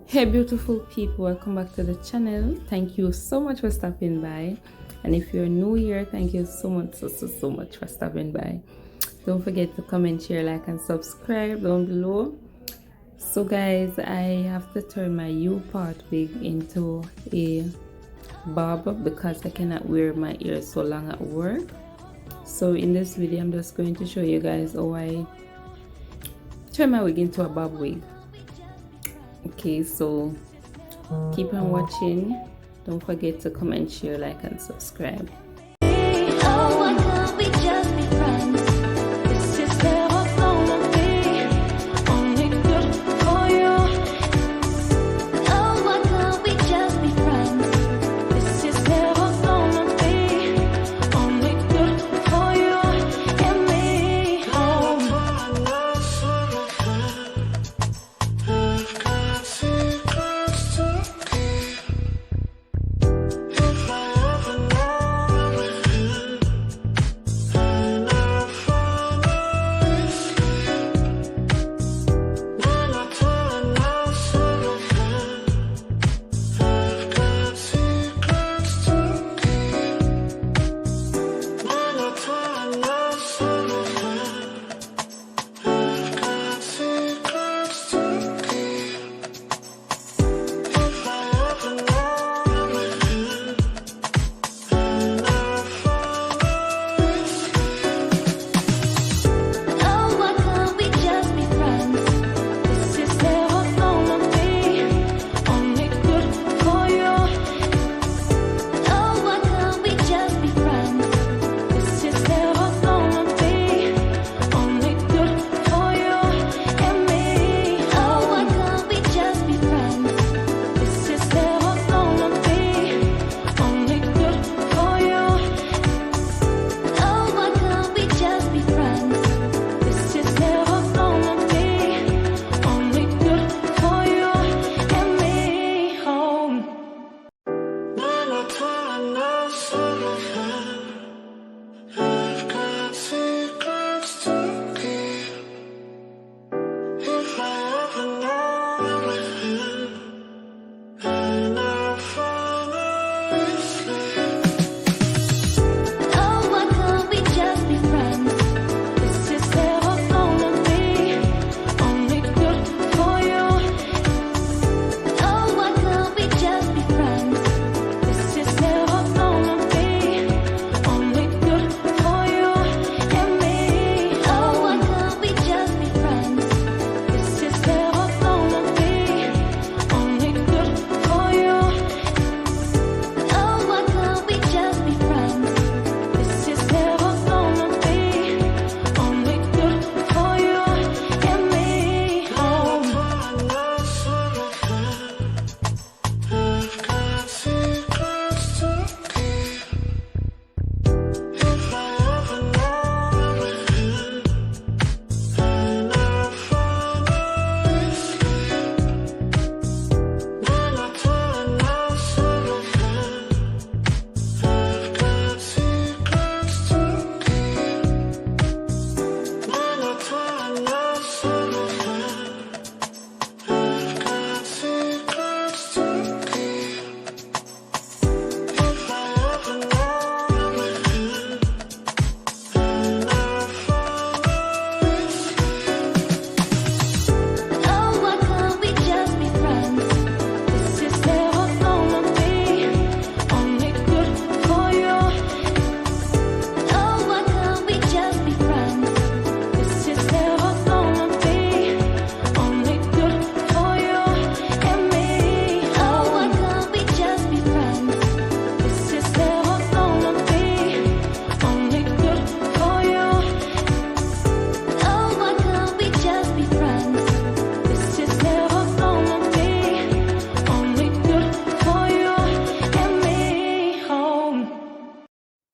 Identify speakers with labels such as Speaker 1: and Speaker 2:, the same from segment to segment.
Speaker 1: Hey beautiful people, welcome back to the channel. Thank you so much for stopping by, and if you're new here, thank you so much for stopping by. Don't forget to comment, share, like and subscribe down below. So guys, I have to turn my U-Part wig into a bob because I cannot wear my hair so long at work. So in this video I'm just going to show you guys how I turn my wig into a bob wig. Okay, so keep on watching. Don't forget to comment, share, like and subscribe.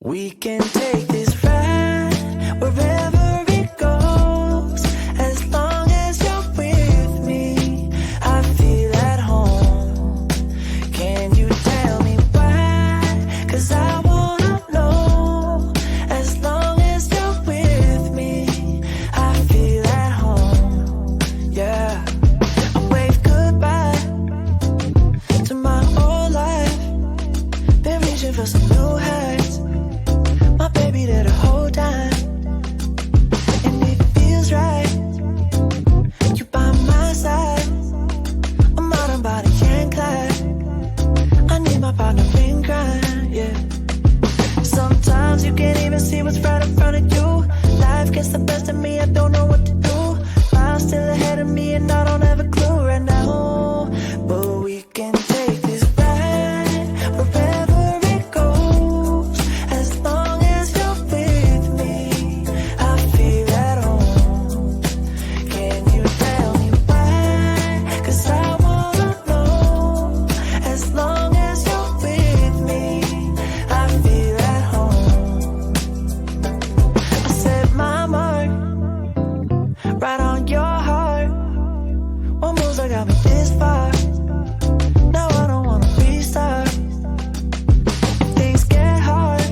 Speaker 2: We can take this ride wherever it goes. As long as you're with me, I feel at home. Can you tell me why? 'Cause I wanna know. As long as you're with me, I feel at home. Yeah, I wave goodbye gets the best of me, I don't know what to do. Miles still ahead of me and I don't have a clue right now. But we can take this ride wherever it goes. As long as you're with me, I feel at home. Can you tell me why? 'Cause I wanna know. As long as you're with me, I feel at home. I set my mark right on your heart. One moves that got me this far. Now I don't wanna restart. Things get hard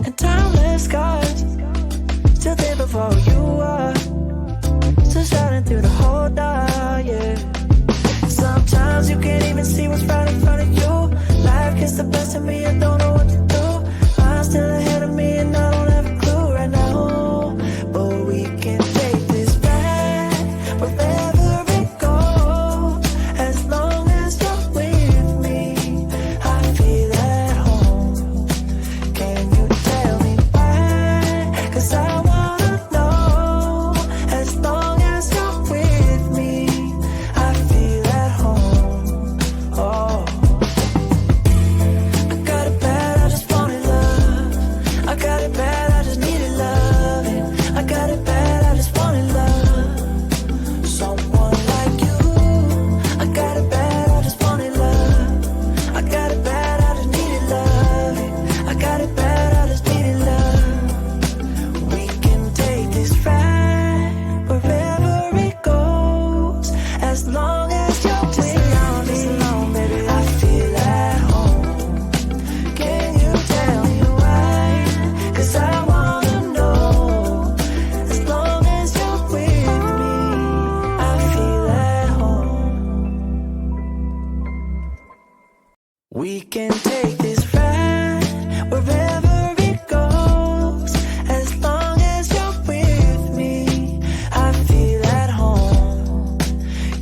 Speaker 2: and timeless scars. Still there before you are. Still shining through the whole dark, yeah. Sometimes you can't even see what's right in front of you. Life gets the best of me, I don't know what to do. I'm still ahead of me and I don't have a clue right now. But we can take this ride wherever it goes. As long as you're with me, I feel at home. Can you tell me why? 'Cause I wanna know. As long as you're with me, I feel at home. Oh, I got it bad, I just wanted love. I got it bad, I just needed loving. I got it bad, I just wanted love. Someone like you. I got it bad, I just wanted love. I got it bad, I just needed loving. I got it bad, I just needed love. We can take this ride wherever it goes. As long as you're with me, baby, I feel at home. Can you tell me why? 'Cause I wanna know. As long as you're with me, I feel at home. We can take this ride wherever it goes. As long as you're with me, I feel at home.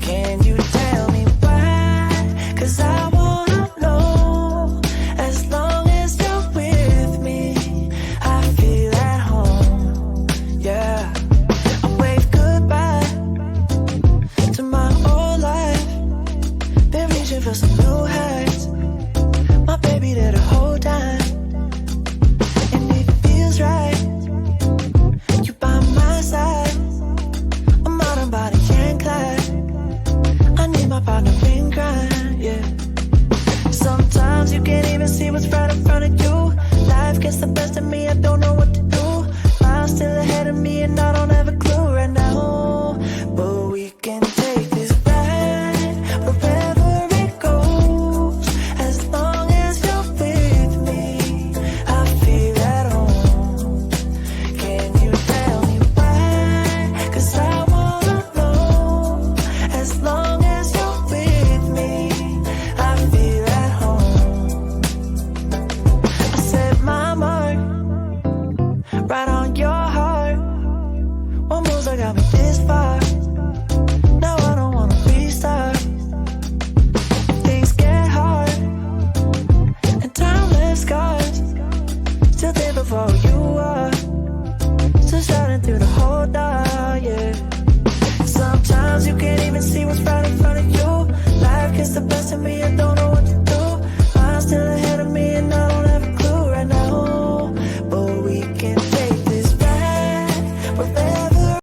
Speaker 2: Can you tell me why? 'Cause I wanna know. As long as you're with me, I feel at home. Yeah, I wave goodbye to my old life. Been reaching for some new heights. My baby there the whole time, and it feels right. You by my side. I'm out on body and Clyde. I need my partner in crime, yeah. Sometimes you can't even see what's right in front of you. Life gets the best of me, I don't know what to do. Miles still ahead of me and I don't have a clue right now. But we can take this ride wherever it goes. As long as you're with me, I feel at home. Can you tell me why? 'Cause I wanna know. As long as you're with me, I feel at home. I set my mark right on your heart. One moves that got me this far. Now I don't wanna restart. Things get hard and timeless scars. Still there before you are. Still shining through the whole dark, yeah. Sometimes you can't even see what's right in front of you. Life gets the best of me, I don't know